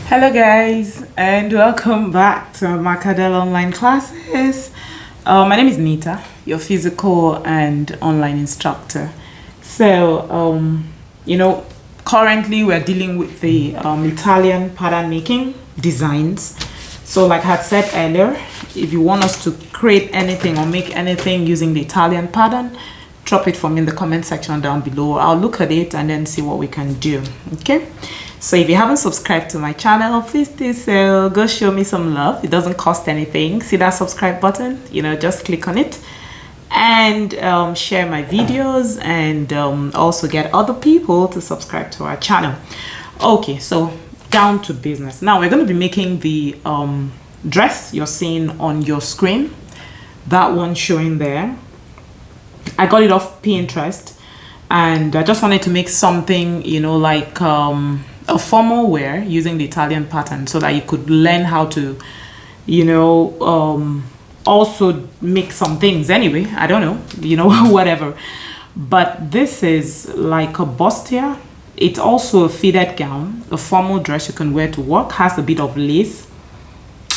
Hello guys and welcome back to Macadel online classes. My name is Nita, your physical and online instructor. So currently we're dealing with the Italian pattern making designs. So like I had said earlier, if you want us to create anything or make anything using the Italian pattern, drop it for me in the comment section down below. I'll look at it and then see what we can do. Okay, so if you haven't subscribed to my channel, please do so. Go show me some love. It doesn't cost anything. See that subscribe button? Just click on it and share my videos, and also get other people to subscribe to our channel. Okay, so down to business. Now we're going to be making the dress you're seeing on your screen, that one showing there. I got it off Pinterest, and I just wanted to make something, like a formal wear using the Italian pattern, so that you could learn how to, also make some things anyway. I don't know, whatever. But this is like a bustier. It's also a fitted gown, a formal dress you can wear to work. Has a bit of lace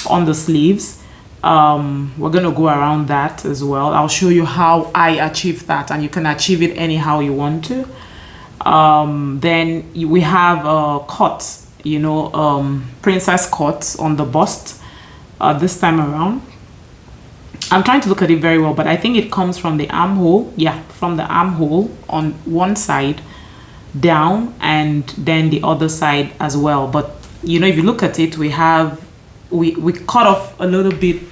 on the sleeves. We're gonna go around that as well. I'll show you how I achieve that, and you can achieve it anyhow you want to. Then we have a cut, princess cuts on the bust this time around. I'm trying to look at it very well, but I think it comes from the armhole. Yeah, from the armhole on one side down, and then the other side as well. But if you look at it, we cut off a little bit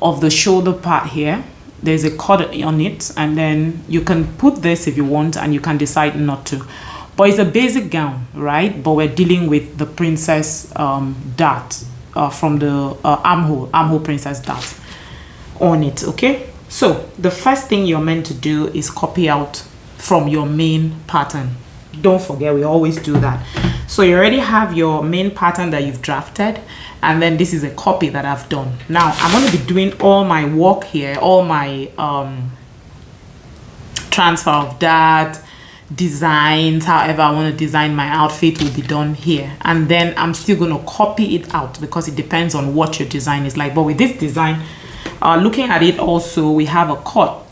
of the shoulder part here. There's a cut on it, and then you can put this if you want, and you can decide not to. But it's a basic gown, right? But we're dealing with the princess dart from the armhole princess dart on it. Okay, so the first thing you're meant to do is copy out from your main pattern. Don't forget, we always do that. So you already have your main pattern that you've drafted, and then this is a copy that I've done. Now I'm going to be doing all my work here, all my transfer of that designs, however I want to design my outfit, will be done here, and then I'm still going to copy it out because it depends on what your design is like. But with this design, looking at it also, we have a cut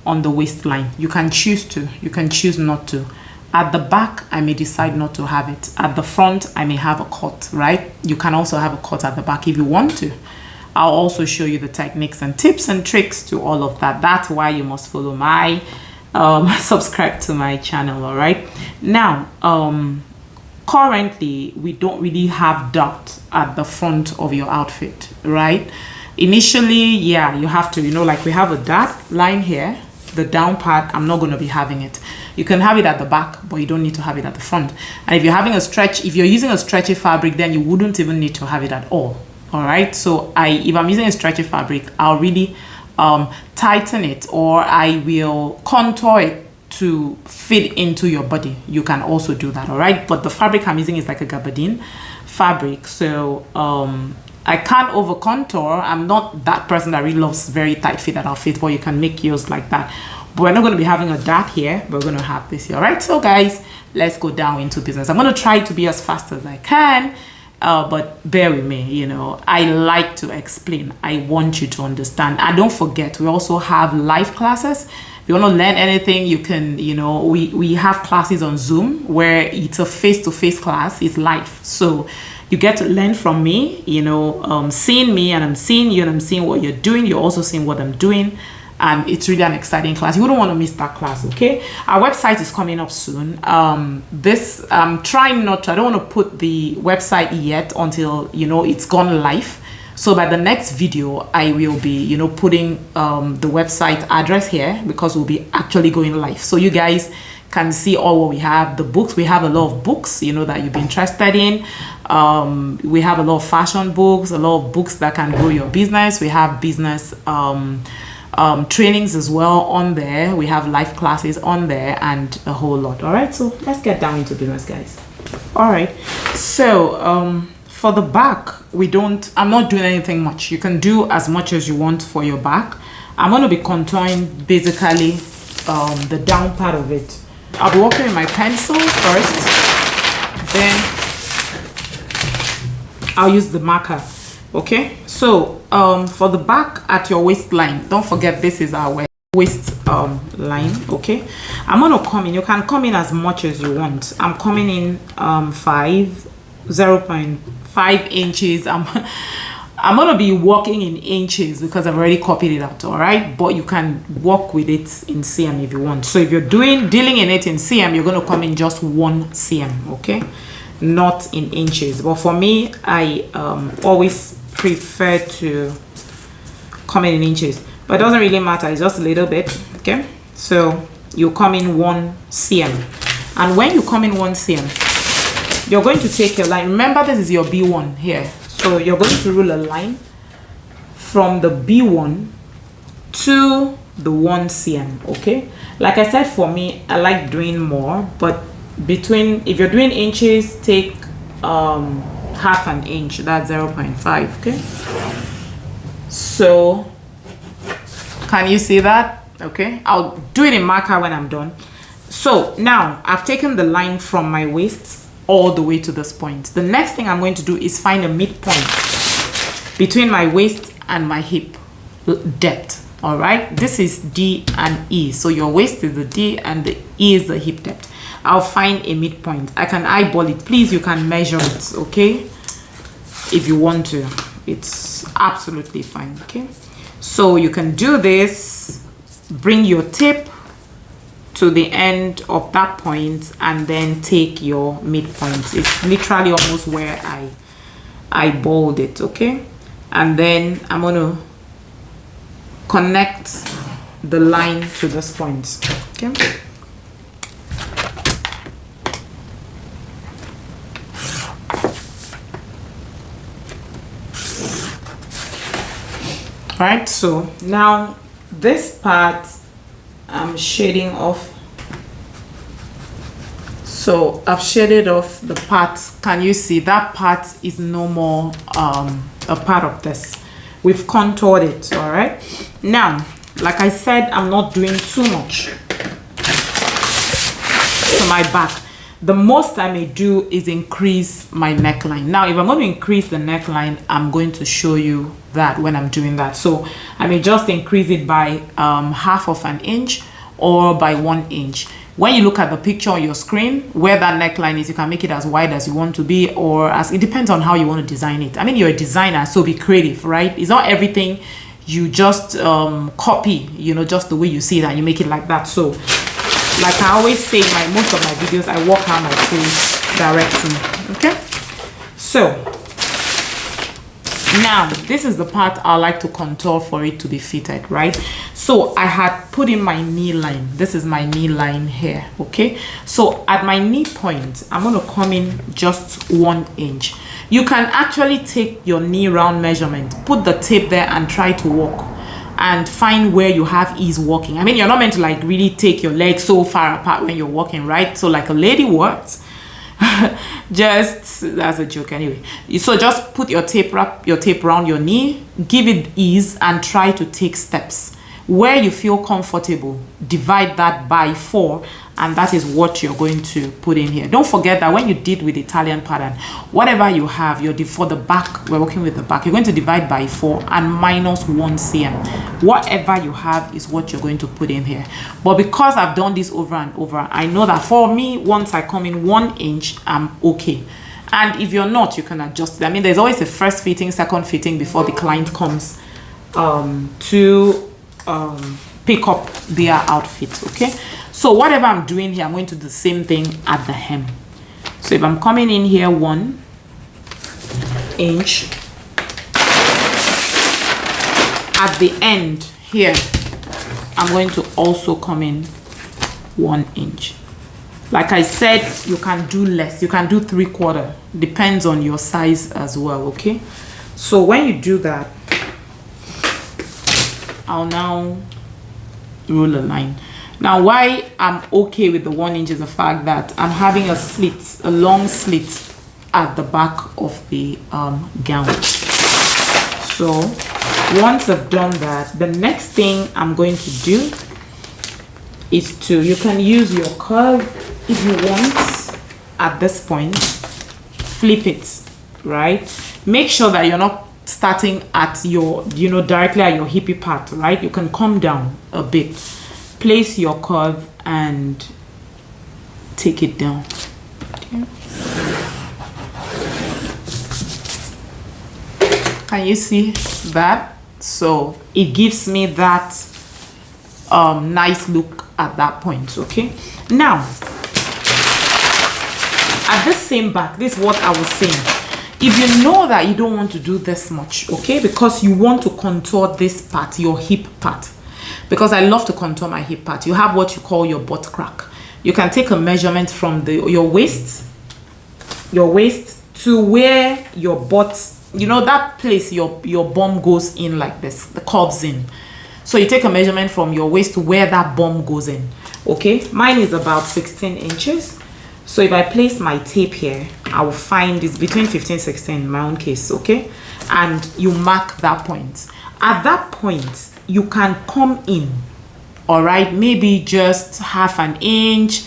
on the waistline. You can choose to, you can choose not to. At the back, I may decide not to have it. At the front, I may have a cut, right? You can also have a cut at the back if you want to. I'll also show you the techniques and tips and tricks to all of that. That's why you must follow my subscribe to my channel. All right, now currently we don't really have dot at the front of your outfit, right? Initially, yeah, you have to, like we have a dot line here. The down part, I'm not going to be having it. You can have it at the back, but you don't need to have it at the front. And if you're having a stretch, if you're using a stretchy fabric, then you wouldn't even need to have it at all. All right, so if I'm using a stretchy fabric, I'll really tighten it, or I will contour it to fit into your body. You can also do that. All right, but the fabric I'm using is like a gabardine fabric, so I can't over contour. I'm not that person that really loves very tight fitted outfits, but you can make yours like that. But we're not going to be having a dart here. We're going to have this here. All right, so guys, let's go down into business. I'm going to try to be as fast as I can, but bear with me. I like to explain. I want you to understand. And don't forget, we also have live classes. If you want to learn anything, you can, we have classes on Zoom where it's a face-to-face class. It's live, so you get to learn from me, seeing me, and I'm seeing you, and I'm seeing what you're doing. You're also seeing what I'm doing. And it's really an exciting class. You wouldn't want to miss that class. Okay, our website is coming up soon. This I'm trying not to, I don't want to put the website yet until it's gone live. So by the next video, I will be putting the website address here, because we'll be actually going live, so you guys can see all what we have. The books, we have a lot of books that you'd be interested in. We have a lot of fashion books, a lot of books that can grow your business. We have business trainings as well on there. We have live classes on there, and a whole lot. All right, so let's get down into business, guys. All right, so for the back, I'm not doing anything much. You can do as much as you want for your back. I'm going to be contouring basically the down part of it. I'll be working with my pencil first, then I'll use the marker. Okay, so for the back at your waistline, don't forget this is our waist line. Okay, I'm gonna come in. You can come in as much as you want. I'm coming in 0.5 inches. I'm gonna be working in inches because I've already copied it out. All right, but you can work with it in cm if you want. So if you're dealing in it in cm, you're gonna come in just 1 cm. Okay, not in inches. But for me, I always prefer to come in inches, but it doesn't really matter. It's just a little bit. Okay, so you come in 1 cm, and when you come in 1 cm, you're going to take your line. Remember, this is your B1 here. So you're going to rule a line from the B1 to the 1 cm. Okay, like I said, for me, I like doing more, but if you're doing inches, take half an inch. That's 0.5. okay, so can you see that? Okay, I'll do it in marker when I'm done. So now I've taken the line from my waist all the way to this point. The next thing I'm going to do is find a midpoint between my waist and my hip depth. All right, this is D and E. So your waist is the D and the E is the hip depth. I'll find a midpoint. I can eyeball it. Please, you can measure it, okay, if you want to. It's absolutely fine. Okay, so you can do this. Bring your tip to the end of that point and then take your midpoint. It's literally almost where I eyeballed it. Okay, and then I'm going to connect the line to this point. Okay, all right, so now this part I'm shading off. So I've shaded off the part. Can you see that part is no more a part of this? We've contoured it. All right, now like I said, I'm not doing too much to my back. The most I may do is increase my neckline. Now if I'm going to increase the neckline, I'm going to show you that when I'm doing that. So I may just increase it by half of an inch or by 1 inch. When you look at the picture on your screen, where that neckline is, you can make it as wide as you want to be, or as it depends on how you want to design it. I mean, you're a designer, so be creative, right? It's not everything you just copy, you know, just the way you see it and you make it like that. So like I always say in most of my videos, I walk out my face directly. Okay, so now this is the part I like to contour for it to be fitted, right? So I had put in my knee line. This is my knee line here. Okay, so at my knee point, I'm going to come in just 1 inch. You can actually take your knee round measurement, put the tape there and try to walk and find where you have ease walking. I mean, you're not meant to like really take your legs so far apart when you're walking, right? So like a lady walks, just, that's a joke anyway. So just put your tape around your knee, give it ease and try to take steps. Where you feel comfortable, divide that by 4, and that is what you're going to put in here. Don't forget that when you did with Italian pattern, whatever you have, for the back, we're working with the back, you're going to divide by 4 and minus 1 cm. Whatever you have is what you're going to put in here. But because I've done this over and over, I know that for me, once I come in 1 inch, I'm okay. And if you're not, you can adjust it. I mean, there's always a first fitting, second fitting before the client comes to pick up their outfit. Okay, so whatever I'm doing here, I'm going to do the same thing at the hem. So if I'm coming in here 1 inch, at the end here I'm going to also come in 1 inch. Like I said, you can do less, you can do 3/4, depends on your size as well. Okay, so when you do that, I'll now rule a line. Now why I'm okay with the 1 inch is the fact that I'm having a slit, a long slit at the back of the gown. So once I've done that, the next thing I'm going to do is you can use your curve if you want. At this point, flip it right? Make sure that you're not starting at your, you know, directly at your hippie part, right? You can come down a bit, place your curve and take it down. Okay. Can you see that? So it gives me that nice look at that point. Okay, now at this same back, this is what I was saying. If you know that you don't want to do this much, okay, because you want to contour this part, your hip part, because I love to contour my hip part, you have what you call your butt crack. You can take a measurement from your waist to where your butt, you know, that place your bum goes in like this, the curves in. So you take a measurement from your waist to where that bum goes in. Okay, mine is about 16 inches. So if I place my tape here, I will find it's between 15 16 in my own case. Okay, and you mark that point. At that point you can come in, all right, maybe just half an inch.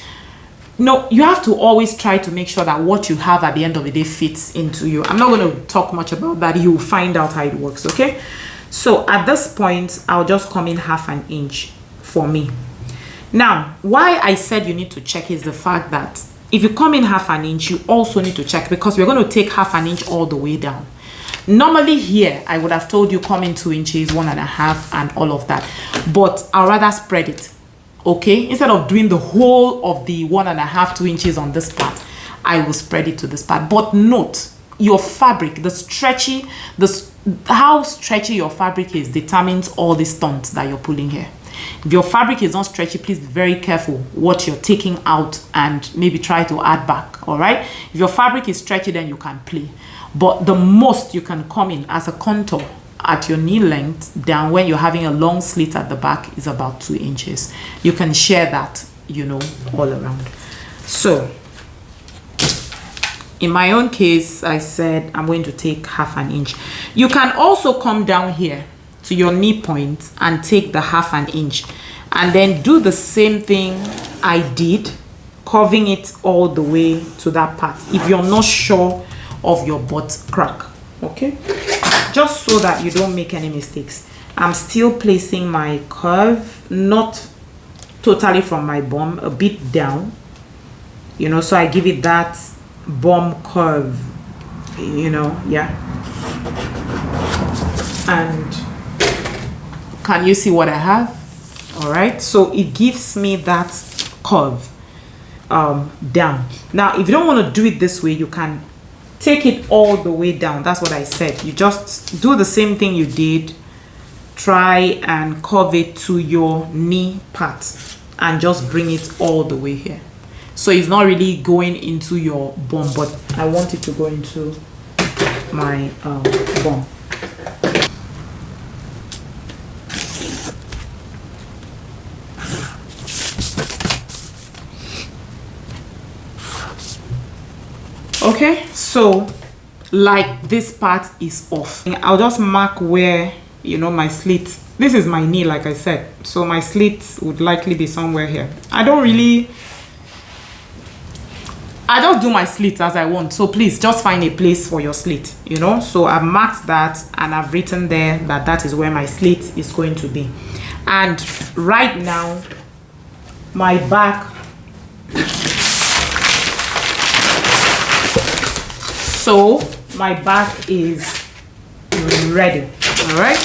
No, you have to always try to make sure that what you have at the end of the day fits into you. I'm not going to talk much about that. You'll find out how it works. Okay, so at this point I'll just come in half an inch for me. Now why I said you need to check is the fact that if you come in half an inch, you also need to check, because we're going to take half an inch all the way down. Normally here I would have told you come in 2 inches, 1.5 and all of that, but I'll rather spread it. Okay, instead of doing the whole of the 1.5 2 inches on this part, I will spread it to this part. But note, your fabric, how stretchy your fabric is determines all the stunts that you're pulling here. If your fabric is not stretchy, please be very careful what you're taking out and maybe try to add back. All right, if your fabric is stretchy, then you can play, but the most you can come in as a contour at your knee length down when you're having a long slit at the back is about 2 inches. You can share that, you know, all around. So in my own case, I said I'm going to take half an inch. You can also come down here to your knee point and take the half an inch and then do the same thing I did, curving it all the way to that part if you're not sure of your butt crack. Okay, just so that you don't make any mistakes. I'm still placing my curve not totally from my bum, a bit down, you know, so I give it that bum curve, you know. Yeah, and can you see what I have? All right, so it gives me that curve down. Now if you don't want to do it this way, you can take it all the way down. That's what I said. You just do the same thing you did, try and curve it to your knee part and just bring it all the way here. So it's not really going into your bum, but I want it to go into my bum. Okay, so like this part is off. I'll just mark where, you know, my slit, this is my knee like I said, so my slit would likely be somewhere here. I just do my slit as I want, so please just find a place for your slit, you know. So I've marked that and I've written there that that is where my slit is going to be. And right now my back, so my back is ready. All right,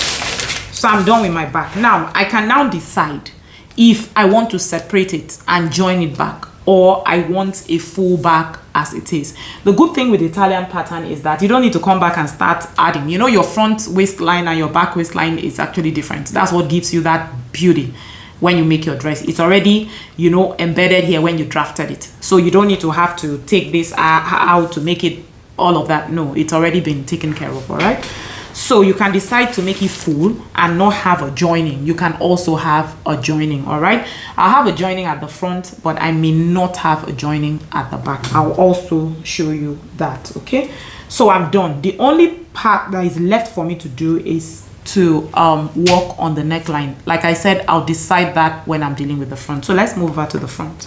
so I'm done with my back. Now I can now decide if I want to separate it and join it back, or I want a full back as it is. The good thing with Italian pattern is that you don't need to come back and start adding, you know, your front waistline and your back waistline is actually different. That's what gives you that beauty when you make your dress. It's already, you know, embedded here when you drafted it, so you don't need to have to take this out to make it all of that. No, it's already been taken care of. All right, so you can decide to make it full and not have a joining. You can also have a joining. All right, I'll have a joining at the front, but I may not have a joining at the back. I'll also show you that. Okay, so I'm done. The only part that is left for me to do is to work on the neckline. Like I said, I'll decide that when I'm dealing with the front. So let's move over to the front.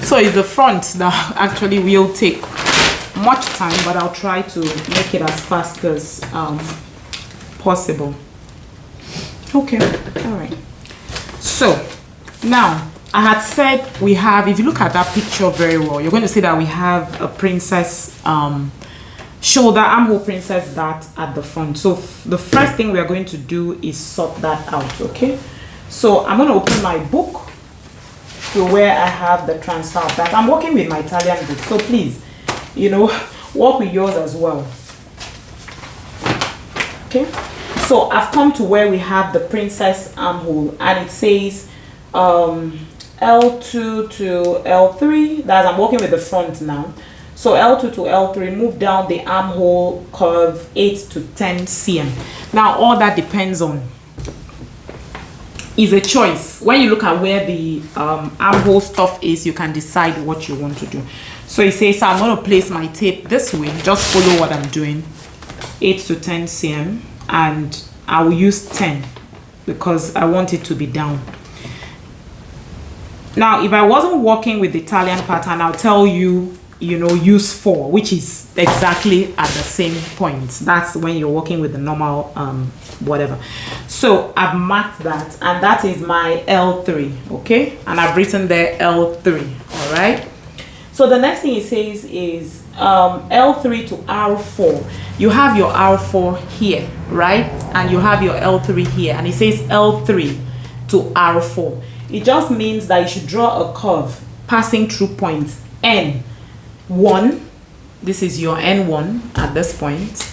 So it's the front that actually will take much time, but I'll try to make it as fast as possible. Okay, all right. So now I had said we have, if you look at that picture very well, you're going to see that we have a princess shoulder armhole princess dart at the front. So the first thing we are going to do is sort that out. Okay, so I'm going to open my book to where I have the transfer of that. I'm working with my Italian book, so please, you know, work with yours as well. Okay, so I've come to where we have the princess armhole, and it says L2 to L3. That's, I'm working with the front now. So L2 to L3, move down the armhole curve 8 to 10 cm. Now all that depends on is a choice. When you look at where the armhole stuff is, you can decide what you want to do. So it says, so I'm going to place my tape this way. Just follow what I'm doing. 8 to 10 cm, and I will use 10 because I want it to be down. Now if I wasn't working with the Italian pattern, I'll tell you, you know, use 4, which is exactly at the same point. That's when you're working with the normal whatever. So I've marked that, and that is my L3. Okay, and I've written there L3. All right, so the next thing it says is L3 to R4. You have your R4 here, right, and you have your L3 here, and it says L3 to R4. It just means that you should draw a curve passing through points N1. This is your N1 at this point.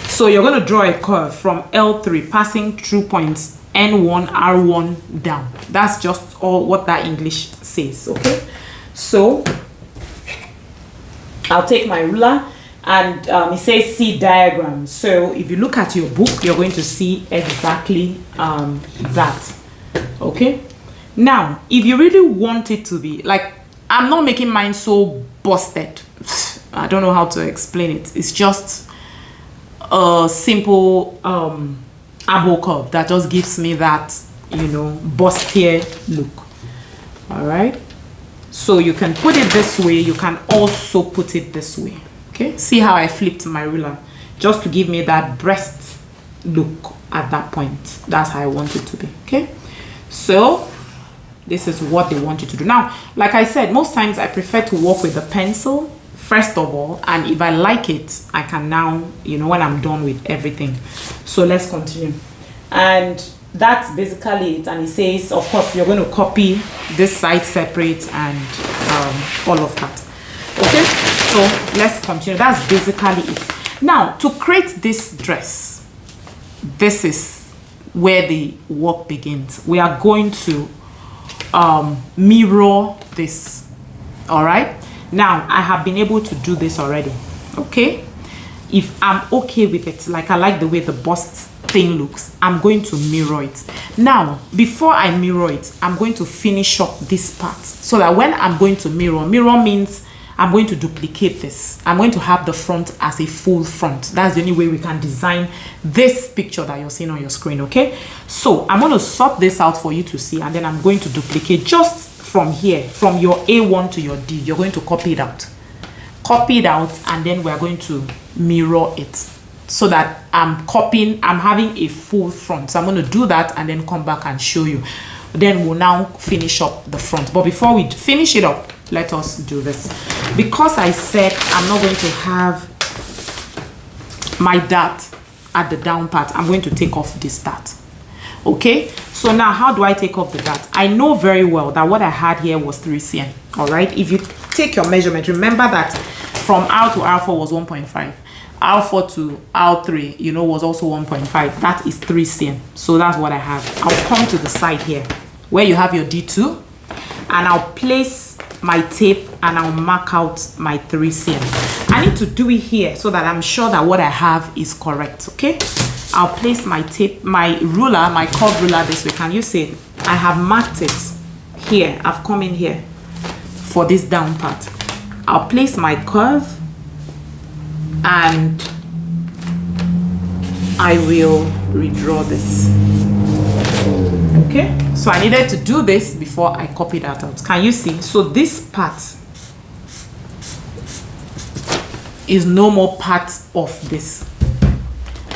So you're going to draw a curve from L3 passing through points N1, R1 down. That's just all what that English says. Okay, so I'll take my ruler, and it says see diagram. So if you look at your book, you're going to see exactly that. Okay, now if you really want it to be like, I'm not making mine so busted. I don't know how to explain it. It's just a simple armhole curve that just gives me that, you know, bustier look. All right, so you can put it this way, you can also put it this way. Okay, see how I flipped my ruler just to give me that breast look at that point. That's how I want it to be. Okay, so this is what they want you to do. Now, like I said, most times I prefer to work with the pencil first of all, and if I like it, I can now, you know, when I'm done with everything. So let's continue. And that's basically it. And it says, of course, you're going to copy this side separate and all of that. Okay, so let's continue. That's basically it. Now, to create this dress, this is where the work begins. We are going to mirror this. All right, now I have been able to do this already. Okay, if I'm okay with it, like I like the way the bust thing looks, I'm going to mirror it. Now before I mirror it, I'm going to finish up this part so that when I'm going to mirror means I'm going to duplicate this. I'm going to have the front as a full front. That's the only way we can design this picture that you're seeing on your screen. Okay, so I'm going to sort this out for you to see, and then I'm going to duplicate just from here, from your A1 to your D. You're going to copy it out, and then we're going to mirror it so that I'm having a full front. So I'm going to do that and then come back and show you. Then we'll now finish up the front. But before we finish it up, let us do this. Because I said I'm not going to have my dart at the down part, I'm going to take off this dart. Okay, so now how do I take off the dart? I know very well that what I had here was 3 cm. All right, if you take your measurement, remember that from R to R4 was 1.5, R4 to R3, you know, was also 1.5. That is 3 cm. So that's what I have. I'll come to the side here where you have your D2, and I'll place my tape and I'll mark out my 3 cm. I need to do it here so that I'm sure that what I have is correct. Okay, I'll place my tape, my ruler, my curve ruler this way. Can you see it? I have marked it here. I've come in here for this down part. I'll place my curve and I will redraw this. Okay, so I needed to do this before I copy that out. Can you see? So this part is no more part of this.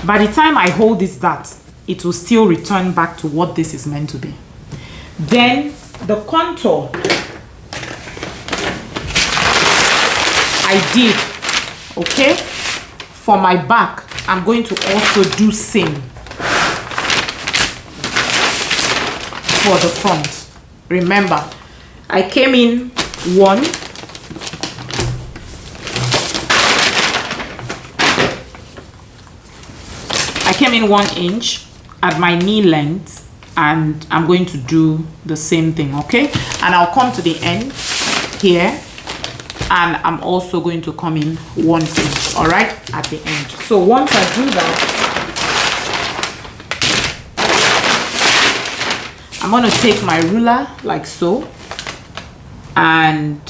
By the time I hold this dart, it will still return back to what this is meant to be. Then the contour I did, okay, for my back, I'm going to also do same for the front. Remember, I came in 1, I came in 1 inch at my knee length, and I'm going to do the same thing, okay? And I'll come to the end here, and I'm also going to come in 1 inch, all right, at the end. So once I do that, I'm going to take my ruler like so, and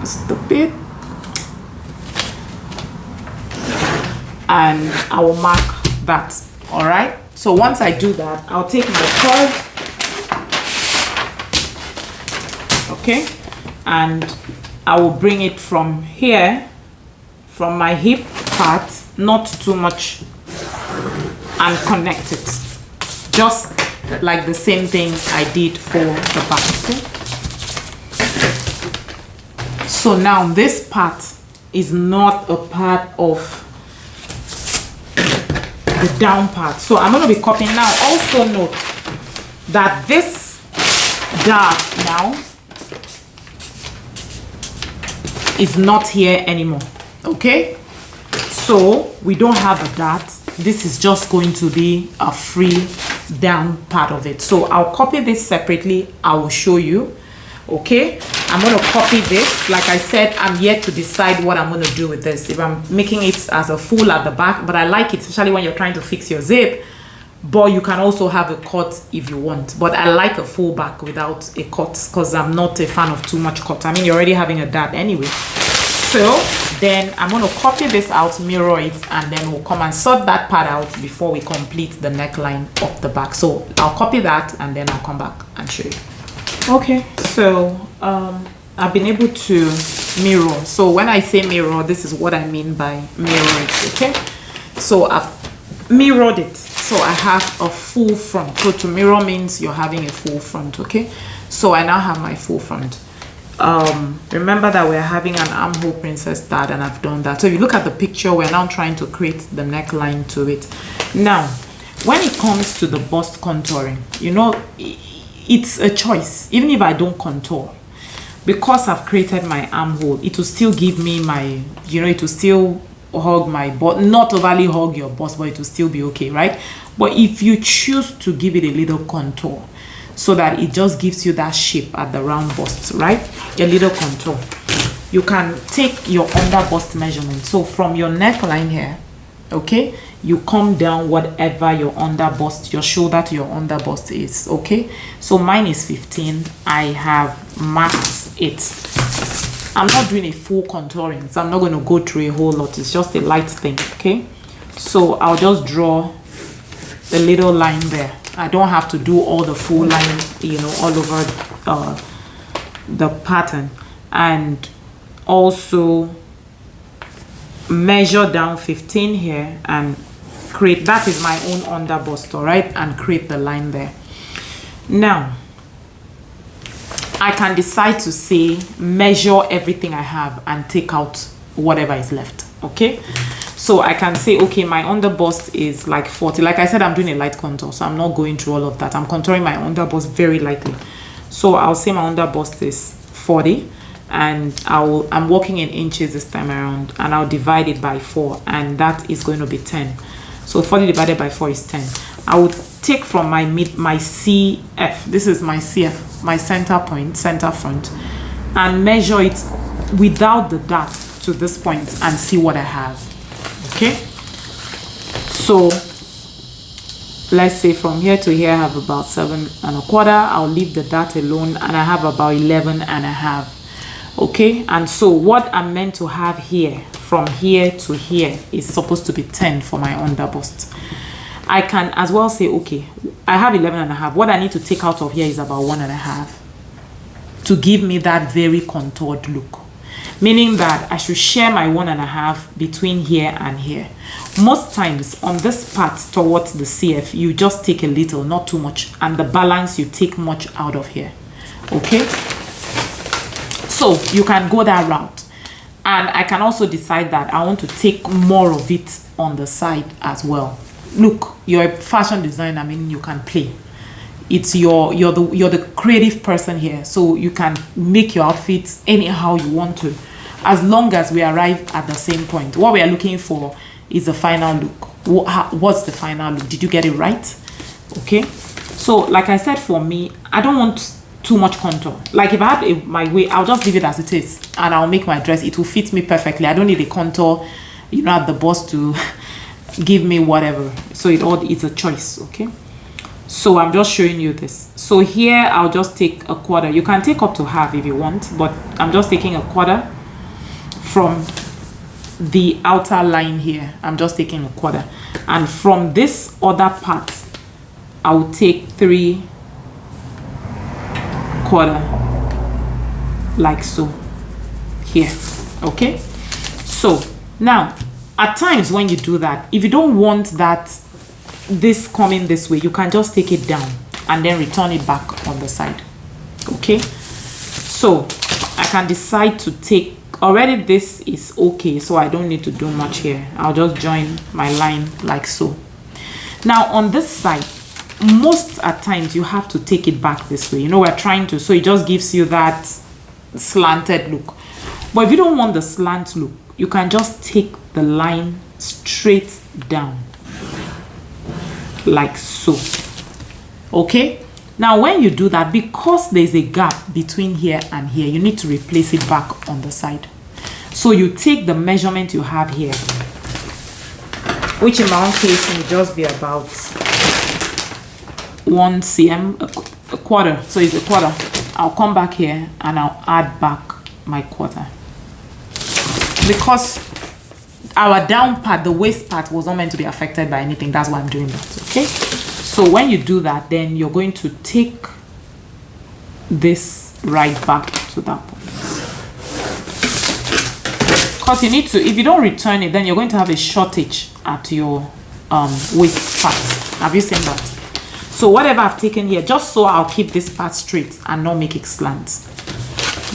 stop it, and I will mark that. All right, so once I do that, I'll take my curve, okay, and I will bring it from here, from my hip part, not too much, and connect it just like the same thing I did for the back. Okay? So now this part is not a part of the down part, so I'm going to be copying now. Also note that this dart now is not here anymore, okay? So we don't have a dart. This is just going to be a free down part of it. So I'll copy this separately. I will show you, okay? I'm going to copy this. Like I said, I'm yet to decide what I'm going to do with this, if I'm making it as a full at the back, but I like it, especially when you're trying to fix your zip. But you can also have a cut if you want, but I like a full back without a cut because I'm not a fan of too much cut. I mean, you're already having a dart anyway. So then I'm going to copy this out, mirror it, and then we'll come and sort that part out before we complete the neckline of the back. So I'll copy that and then I'll come back and show you. Okay, so I've been able to mirror. So when I say mirror, this is what I mean by mirror it, okay? So I've mirrored it, so I have a full front. So to mirror means you're having a full front, okay? So I now have my full front. Remember that we're having an armhole princess dart, and I've done that. So if you look at the picture, we're now trying to create the neckline to it. Now when it comes to the bust contouring, you know, it's a choice. Even if I don't contour, because I've created my armhole, it will still give me my, you know, it will still hug my butt, not overly hug your bust, but it will still be okay, right? But if you choose to give it a little contour so that it just gives you that shape at the round bust, right, a little contour, you can take your under bust measurement. So from your neckline here, okay, you come down whatever your under bust, your shoulder to your under bust is, okay? So mine is 15. I have marked it. I'm not doing a full contouring, so I'm not going to go through a whole lot. It's just a light thing, okay? So I'll just draw the little line there. I don't have to do all the full line, you know, all over the pattern. And also measure down 15 here and create, that is my own under bust, all right, and create the line there. Now I can decide to say measure everything I have and take out whatever is left, okay? So I can say, okay, my under bust is like 40. Like I said, I'm doing a light contour, so I'm not going through all of that. I'm contouring my under bust very lightly. So I'll say my under bust is 40, and I'm working in inches this time around, and I'll divide it by 4, and that is going to be 10. So 40 divided by 4 is 10. I would take from my CF, this is my CF, my center point, center front, and measure it without the dart to this point and see what I have, okay? So let's say from here to here I have about 7 1/4. I'll leave the dart alone, and I have about 11 1/2, okay? And so what I'm meant to have here, from here to here, is supposed to be 10 for my under bust. I can as well say, okay, I have 11 1/2. What I need to take out of here is about 1 1/2 to give me that very contoured look. meaning that I should share my 1.5 between here and here. Most times on this part towards the CF, you just take a little, not too much, and the balance you take much out of here. Okay, so you can go that route, and I can also decide that I want to take more of it on the side as well. Look, you're a fashion designer, I mean, you can play. It's you're the creative person here, so you can make your outfits anyhow you want to, as long as we arrive at the same point. What we are looking for is the final look. What's the final look? Did you get it right? Okay, so like I said, for me, I don't want too much contour. Like if I had my way, I'll just leave it as it is and I'll make my dress. It will fit me perfectly. I don't need a contour, you know, at the boss to give me whatever. So it's a choice. Okay, so I'm just showing you this. So here I'll just take a quarter. You can take up to half if you want, but I'm just taking a quarter from the outer line here. I'm just taking a quarter, and from this other part I'll take 3/4, like so here. Okay, so now at times when you do that, if you don't want that this coming this way, you can just take it down and then return it back on the side. Okay, so I can decide to take, already this is okay, so I don't need to do much here. I'll just join my line like so. Now on this side, most at times you have to take it back this way, you know, we're trying to, so it just gives you that slanted look. But if you don't want the slant look, you can just take the line straight down like so. Okay, now when you do that, because there's a gap between here and here, you need to replace it back on the side. So you take the measurement you have here, which in my own case will just be about 1 cm, a quarter. So it's a quarter. I'll come back here and I'll add back my quarter, because our down part, the waist part, was not meant to be affected by anything. That's why I'm doing that. Okay, so when you do that, then you're going to take this right back to that point, because you need to, if you don't return it, then you're going to have a shortage at your waist part. Have you seen that? So whatever I've taken here, just so I'll keep this part straight and not make it slant.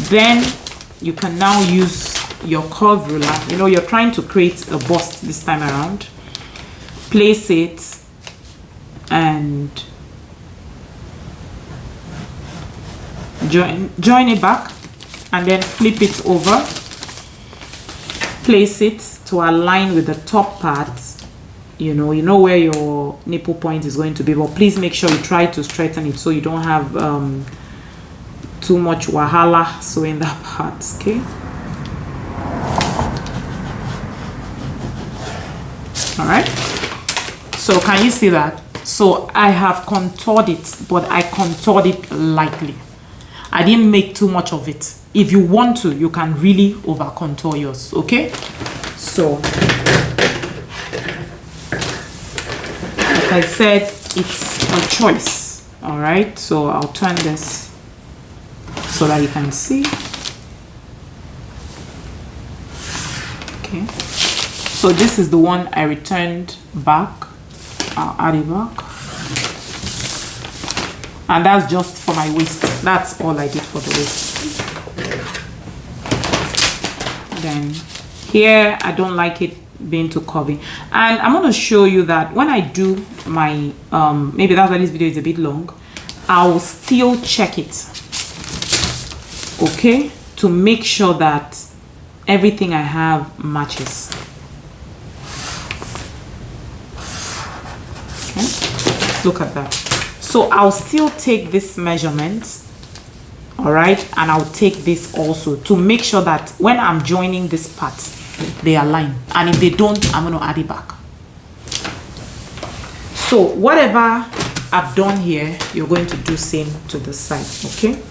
Then you can now use your curve ruler. You know, you're trying to create a bust this time around. Place it and join it back, and then flip it over. Place it to align with the top part. You know where your nipple point is going to be, but please make sure you try to straighten it so you don't have too much wahala sewing that part. Okay, all right, so can you see that? So I have contoured it, but I contoured it lightly. I didn't make too much of it. If you want to, you can really over contour yours. Okay, so like I said, it's a choice. All right, so I'll turn this so that you can see. Okay, so this is the one I returned back. I'll add it back, and that's just for my waist. That's all I did for the waist. Then here, I don't like it being too curvy, and I'm going to show you that when I do my maybe that's why this video is a bit long, I'll still check it, okay, to make sure that everything I have matches. Okay, look at that. So I'll still take this measurement, all right, and I'll take this also to make sure that when I'm joining this part, they align, and if they don't, I'm going to add it back. So whatever I've done here, you're going to do same to the side. Okay,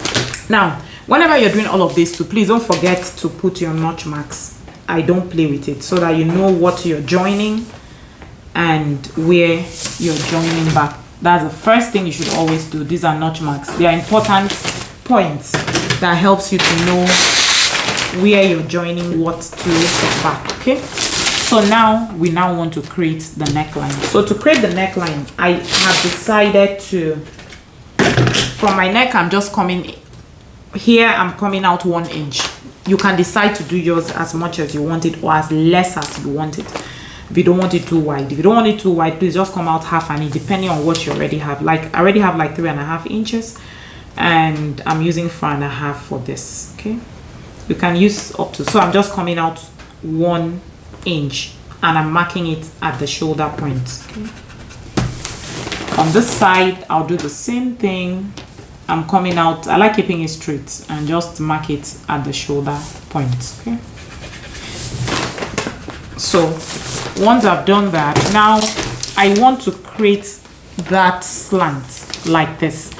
now whenever you're doing all of this too, please don't forget to put your notch marks. I don't play with it, so that you know what you're joining and where you're joining back. That's the first thing you should always do. These are notch marks. They are important points that helps you to know where you're joining what to back. Okay, so now we want to create the neckline. So to create the neckline, I have decided to, from my neck, I'm just coming here, I'm coming out 1 inch. You can decide to do yours as much as you want it or as less as you want it. If you don't want it too wide, please just come out half an inch, depending on what you already have. Like I already have like 3.5 inches, and I'm using 4.5 for this. Okay, you can use up to, so I'm just coming out 1 inch and I'm marking it at the shoulder point. Okay. On this side, I'll do the same thing. I'm coming out, I like keeping it straight, and just mark it at the shoulder point. Okay, so once I've done that, now I want to create that slant like this,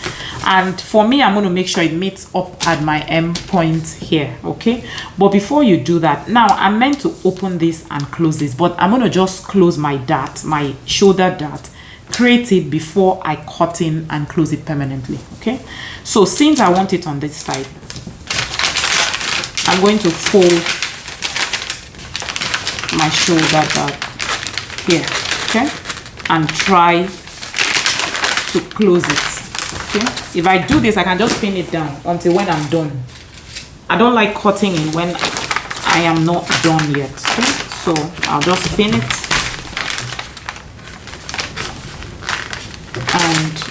and for me, I'm going to make sure it meets up at my M point here. Okay, but before you do that, now I'm meant to open this and close this, but I'm going to just close my dart, my shoulder dart, create it before I cut in and close it permanently. Okay, so since I want it on this side, I'm going to fold my shoulder dart here, okay, and try to close it. Okay, if I do this, I can just pin it down until when I'm done. I don't like cutting in when I am not done yet. Okay, so I'll just pin it, and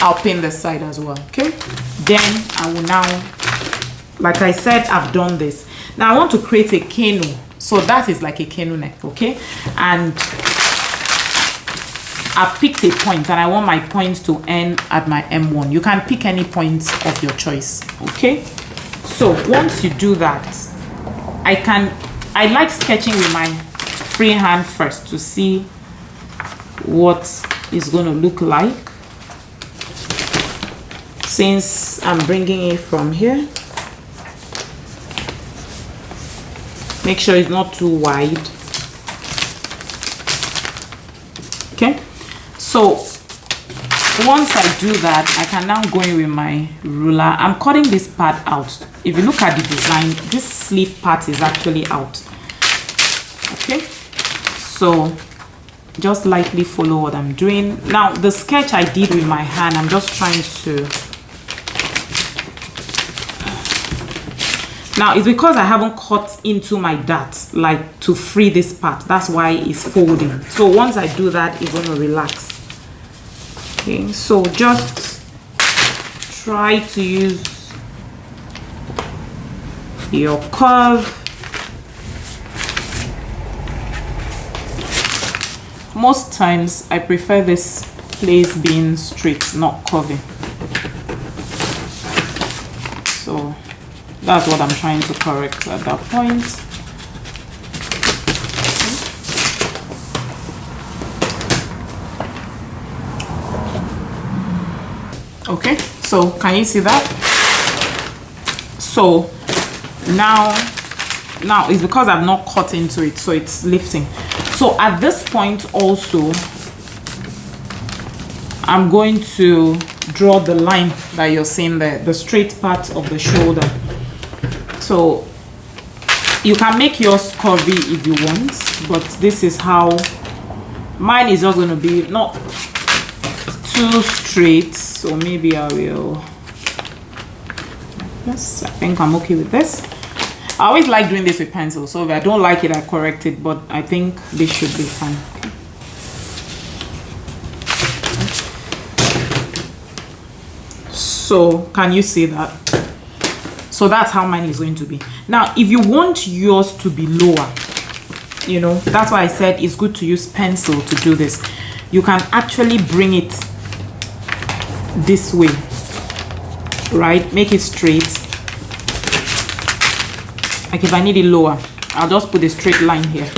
I'll pin the side as well. Okay, then I will now, like I said, I've done this. Now I want to create a canoe, so that is like a canoe neck. Okay, and I've picked a point, and I want my point to end at my M1. You can pick any point of your choice. Okay, so once you do that, I like sketching with my free hand first to see what is going to look like. Since I'm bringing it from here, make sure it's not too wide. Okay, so once I do that, I can now go in with my ruler. I'm cutting this part out. If you look at the design, this sleeve part is actually out. Okay, so just lightly follow what I'm doing. Now the sketch I did with my hand, I'm just trying to, now it's because I haven't cut into my dart, like to free this part, that's why it's folding. So once I do that, it's going to relax. Okay, so just try to use your curve. Most times I prefer this place being straight, not curving. So that's what I'm trying to correct at that point. Okay, so can you see that? So now it's because I've not cut into it, so it's lifting. So at this point also, I'm going to draw the line that you're seeing there, the straight part of the shoulder. So you can make yours curvy if you want, but this is how mine is just going to be, not too straight. So maybe I will, yes, I think I'm okay with this. I always like doing this with pencil, so if I don't like it, I correct it, but I think this should be fine. So can you see that? So that's how mine is going to be. Now if you want yours to be lower, you know, that's why I said it's good to use pencil to do this. You can actually bring it this way, right? Make it straight. Like if I need it lower, I'll just put a straight line here.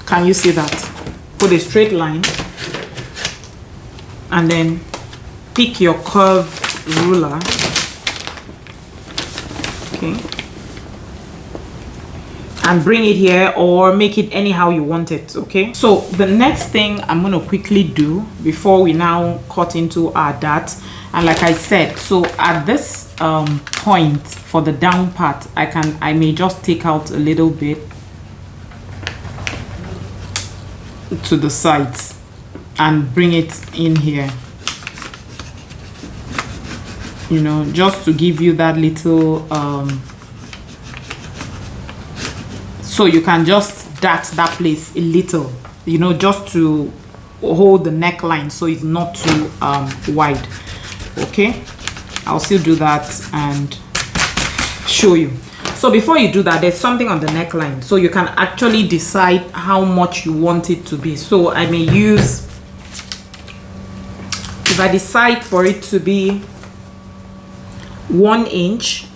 Can you see that? Put a straight line, and then pick your curve ruler. Okay, and bring it here, or make it anyhow you want it. Okay, so the next thing I'm going to quickly do before we now cut into our dart, and like I said, so at this point for the down part, I may just take out a little bit to the sides and bring it in here, you know, just to give you that little so you can just dart that place a little, you know, just to hold the neckline so it's not too wide. Okay, I'll still do that and show you. So before you do that, there's something on the neckline, so you can actually decide how much you want it to be. So I may use, if I decide for it to be 1 inch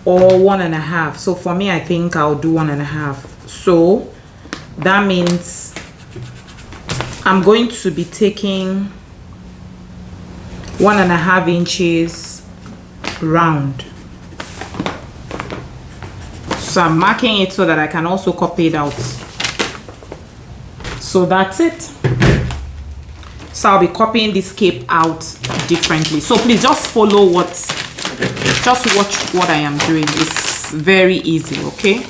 or 1.5, so for me I think I'll do 1.5. so that means I'm going to be taking 1.5 inches round. So I'm marking it so that I can also copy it out. So that's it. So I'll be copying this cape out differently. So please just follow just watch what I am doing. It's very easy, okay?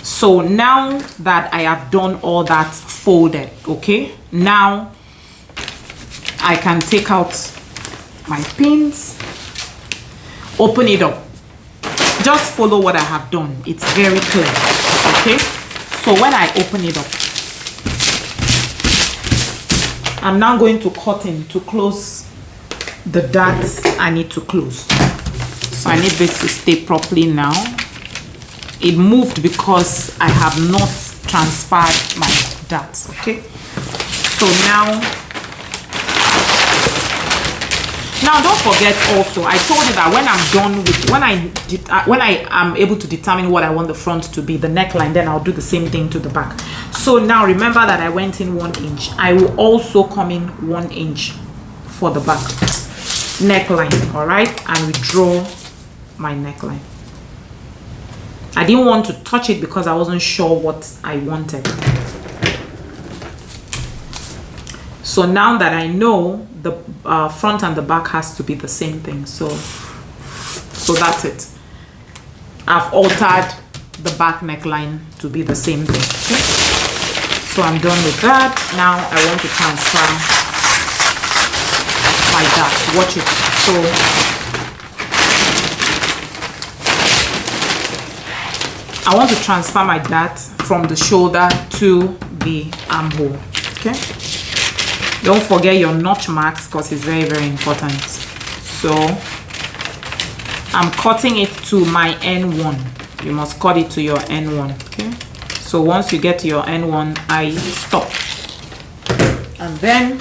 So now that I have done all that folded, okay, now I can take out my pins, open it up. Just follow what I have done. It's very clear, okay? So when I open it up, I'm now going to cut in to close the darts I need to close. So I need this to stay properly now. It moved because I have not transferred my darts, okay? So now don't forget also, I told you that when I'm done with, when I am able to determine what I want the front to be, the neckline, then I'll do the same thing to the back. So now remember that I went in 1 inch. I will also come in 1 inch for the back neckline, all right? And we draw my neckline. I didn't want to touch it because I wasn't sure what I wanted. So now that I know the front and the back has to be the same thing, so that's it. I've altered the back neckline to be the same thing, okay? So I'm done with that. Now I want to transfer my dart. Watch it. So I want to transfer my dart from the shoulder to the armhole, okay? Don't forget your notch marks because it's very, very important. So I'm cutting it to my N1. You must cut it to your N1, okay? So once you get to your N1, I stop. And then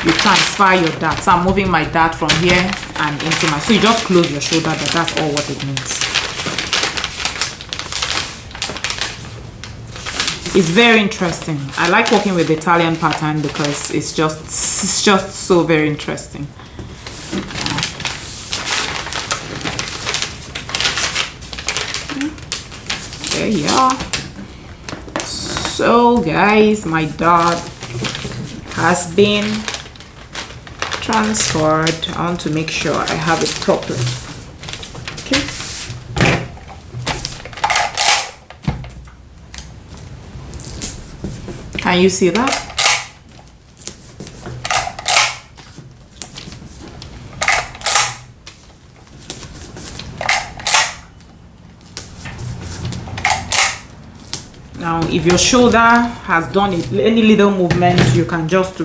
you transfer your dart. So I'm moving my dart from here and into my, so you just close your shoulder, but that's all what it means. It's very interesting. I like working with the Italian pattern because it's just so very interesting. There you are. So guys, my dart has been transferred. I want to make sure I have it properly. Okay. Can you see that? Now, if your shoulder has done it, any little movement, you can just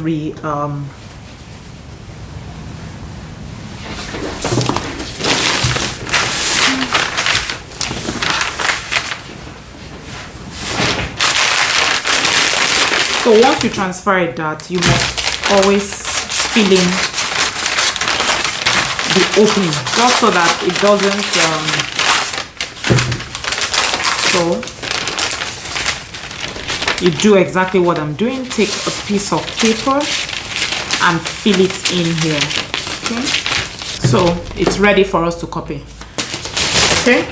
So once you transfer a dart, you must always fill in the opening, just so that it doesn't. So you do exactly what I'm doing. Take a piece of paper and fill it in here. Okay. So it's ready for us to copy. Okay.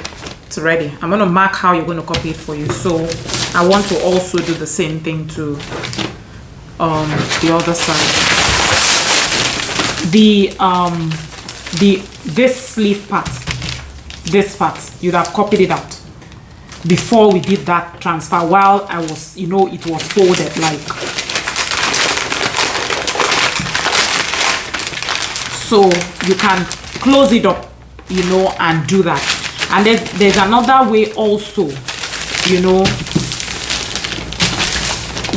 It's ready. I'm going to mark how you're going to copy it for you. So I want to also do the same thing to the other side. The this sleeve part, this part, you'd have copied it out before we did that transfer, while I was, you know, it was folded like. So you can close it up, you know, and do that. And there's another way also, you know,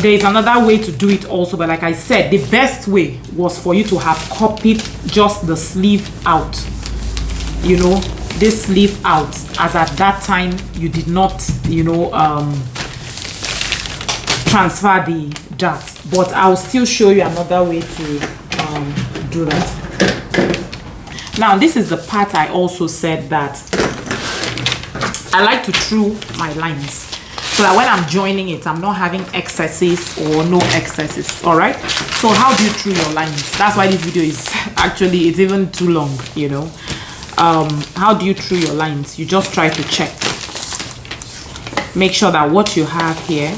there's another way to do it also, but like I said, the best way was for you to have copied just the sleeve out, you know, this sleeve out, as at that time you did not, you know, transfer the dart. But I'll still show you another way to do that. Now this is the part I also said that I like to true my lines, so that when I'm joining it, I'm not having excesses or no excesses. All right, so how do you true your lines? That's why this video is actually, it's even too long, you know. How do you true your lines? You just try to check, make sure that what you have here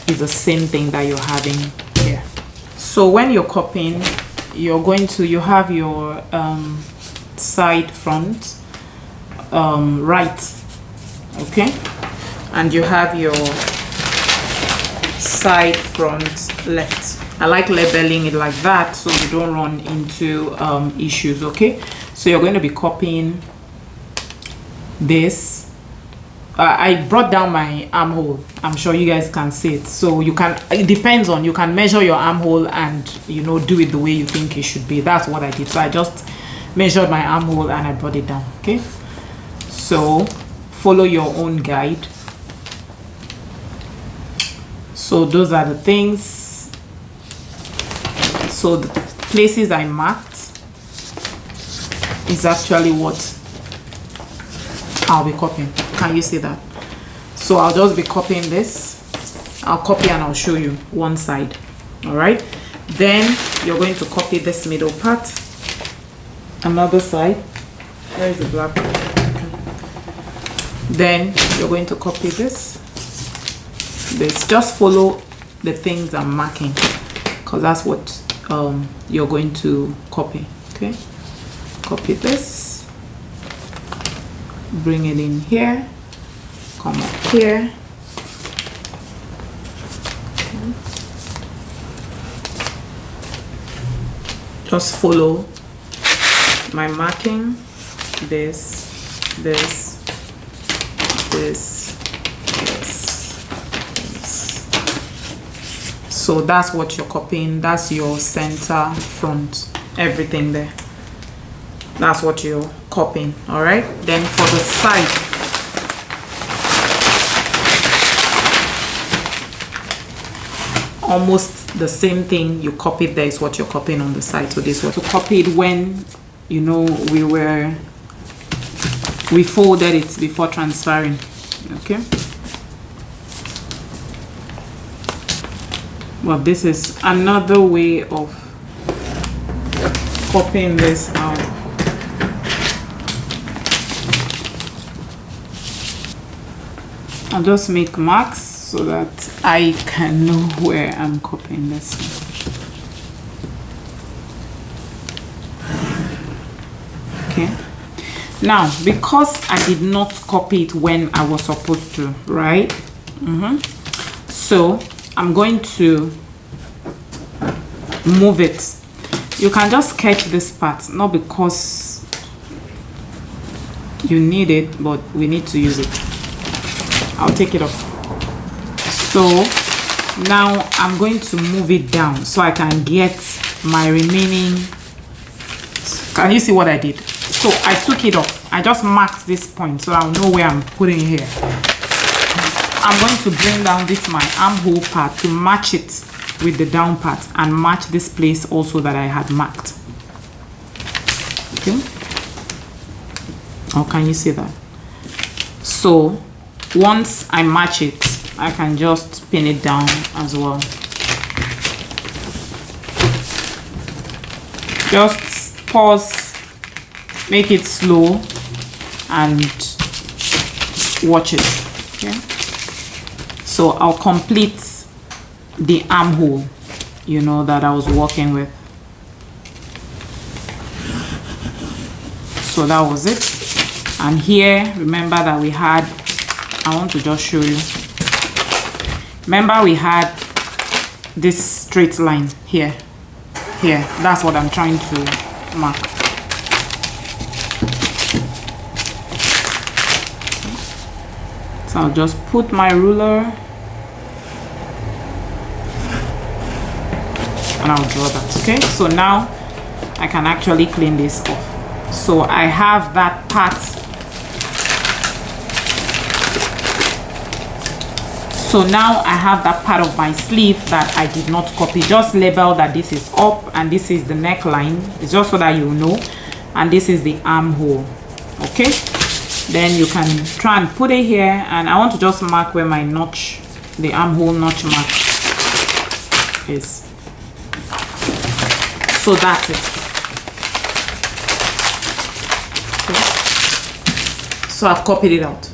is the same thing that you're having here. So when you're copying, you're going to, you have your side front right, okay, and you have your side front left. I like labeling it like that so you don't run into issues. Okay, so you're going to be copying this. I brought down my armhole. I'm sure you guys can see it. So you can, it depends on, you can measure your armhole and, you know, do it the way you think it should be. That's what I did. So I just measured my armhole and I brought it down. Okay, so follow your own guide. So those are the things. So the places I marked is actually what I'll be copying. Can you see that? So I'll just be copying this. I'll copy and I'll show you one side. All right, then you're going to copy this middle part, another side. Where is the black one? Okay. Then you're going to copy this. Just follow the things I'm marking, because that's what you're going to copy. Okay, copy this, bring it in here, come up here, okay. Just follow my marking, this, this, this, this. So that's what you're copying. That's your center, front, everything there. That's what you're copying. All right, then for the side, almost the same thing you copied there is what you're copying on the side. So this was to copy it when, you know, we folded it before transferring. Okay, well, this is another way of copying this out. I'll just make marks so that I can know where I'm copying this. Okay, now because I did not copy it when I was supposed to, right? So I'm going to move it. You can just sketch this part, not because you need it, but we need to use it. I'll take it off. So now I'm going to move it down so I can get my remaining. Can you see what I did? So I took it off. I just marked this point so I'll know where I'm putting it here. I'm going to bring down this my armhole part to match it with the down part and match this place also that I had marked. Okay, or can you see that? So once I match it, I can just pin it down as well. Just pause, make it slow, and watch it. Okay, so I'll complete the armhole, you know, that I was working with. So that was it. And here, remember that we had, I want to just show you. Remember we had this straight line here. That's what I'm trying to mark. So I'll just put my ruler and I'll draw that. Okay, so now I can actually clean this off. So I have that part. So now I have that part of my sleeve that I did not copy. Just label that this is up and this is the neckline. It's just so that you know. And this is the armhole. Okay. Then you can try and put it here. And I want to just mark where my notch, the armhole notch mark is. So that's it. Okay. So I've copied it out.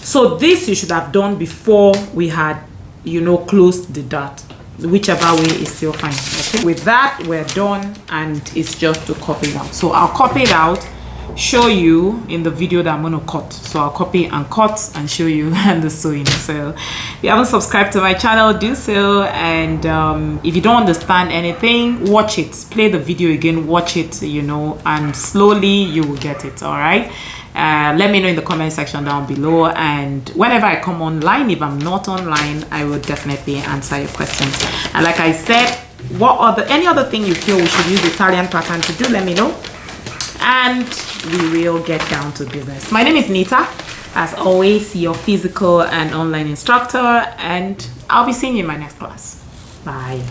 So this you should have done before we had, you know, closed the dart. Whichever way is still fine. Okay. With that, we're done, and it's just to copy it out. So I'll copy it out, show you in the video that I'm going to cut. So I'll copy and cut and show you and the sewing. So if you haven't subscribed to my channel, do so. And if you don't understand anything, watch it, play the video again, watch it, you know, and slowly you will get it. All right. Let me know in the comment section down below, and whenever I come online, if I'm not online, I will definitely answer your questions. And like I said, any other thing you feel we should use the Italian pattern to do, let me know, and we will get down to business. My name is Nita, as always, your physical and online instructor, and I'll be seeing you in my next class. Bye.